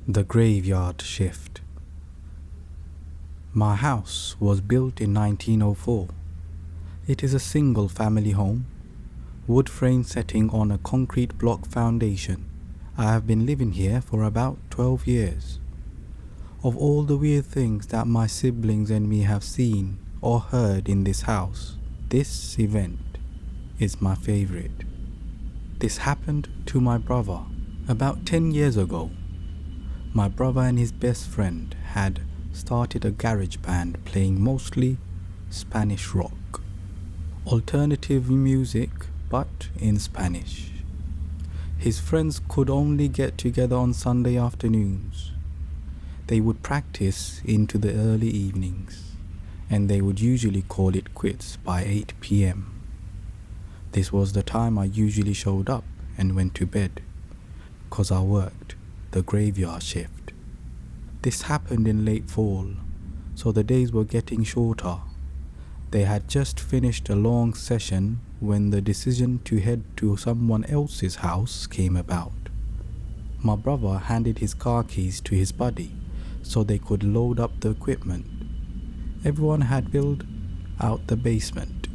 The Graveyard Shift. My house was built in 1904. It is a single family home, wood frame setting on a concrete block foundation. I have been living here for about 12 years. Of all the weird things that my siblings and me have seen or heard in this house, this event is my favorite. This happened to my brother about 10 years ago. My brother and his best friend had started a garage band playing mostly Spanish rock, alternative music but in Spanish. His friends could only get together on Sunday afternoons. They would practice into the early evenings, and they would usually call it quits by 8 p.m. This was the time I usually showed up and went to bed, 'cause I worked the graveyard shift. This happened in late fall, so the days were getting shorter. They had just finished a long session when the decision to head to someone else's house came about. My brother handed his car keys to his buddy so they could load up the equipment. Everyone had filled out the basement,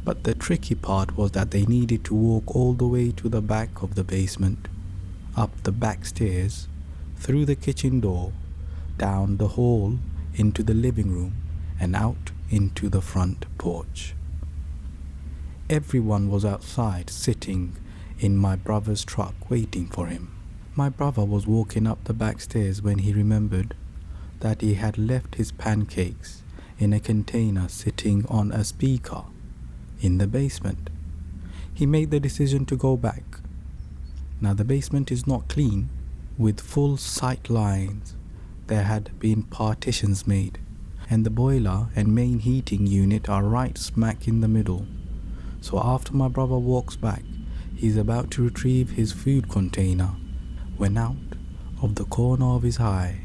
but the tricky part was that they needed to walk all the way to the back of the basement, up the back stairs, through the kitchen door, down the hall into the living room, and out into the front porch. Everyone was outside sitting in my brother's truck waiting for him. My brother was walking up the back stairs when he remembered that he had left his pancakes in a container sitting on a speaker in the basement. He made the decision to go back. Now the basement is not clean, with full sight lines. There had been partitions made, and the boiler and main heating unit are right smack in the middle. So after my brother walks back, he's about to retrieve his food container, when out of the corner of his eye,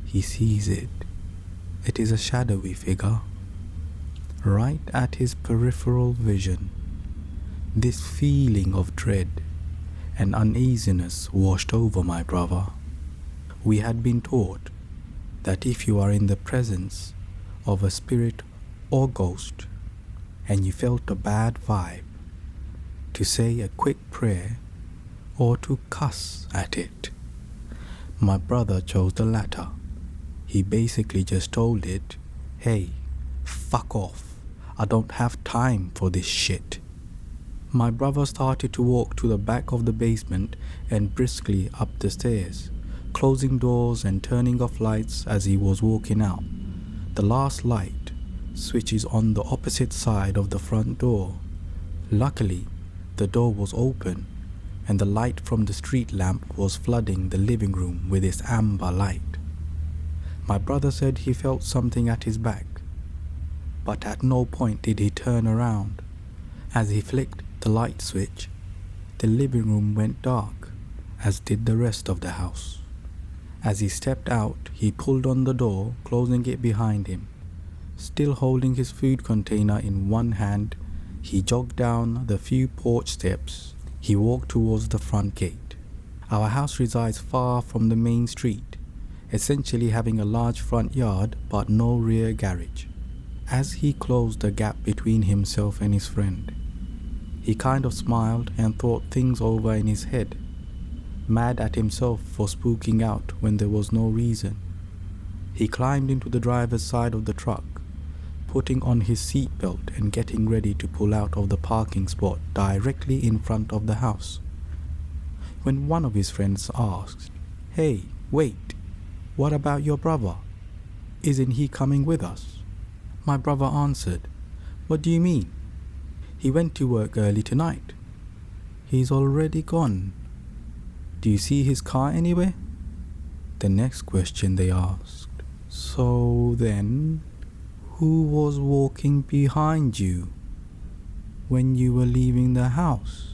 he sees it. It is a shadowy figure, right at his peripheral vision. This feeling of dread and uneasiness washed over my brother. We had been taught that if you are in the presence of a spirit or ghost and you felt a bad vibe, to say a quick prayer or to cuss at it. My brother chose the latter. He basically just told it, "Hey, fuck off. I don't have time for this shit." My brother started to walk to the back of the basement and briskly up the stairs, closing doors and turning off lights as he was walking out. The last light switch is on the opposite side of the front door. Luckily, the door was open and the light from the street lamp was flooding the living room with its amber light. My brother said he felt something at his back, but at no point did he turn around. As he flicked the light switch, the living room went dark, as did the rest of the house. As he stepped out, he pulled on the door, closing it behind him. Still holding his food container in one hand, he jogged down the few porch steps. He walked towards the front gate. Our house resides far from the main street, essentially having a large front yard but no rear garage. As he closed the gap between himself and his friend, he kind of smiled and thought things over in his head, mad at himself for spooking out when there was no reason. He climbed into the driver's side of the truck, putting on his seatbelt and getting ready to pull out of the parking spot directly in front of the house, when one of his friends asked, "Hey, wait, what about your brother? Isn't he coming with us?" My brother answered, "What do you mean? He went to work early tonight. He's already gone. Do you see his car anywhere?" The next question they asked, "So then, who was walking behind you when you were leaving the house?"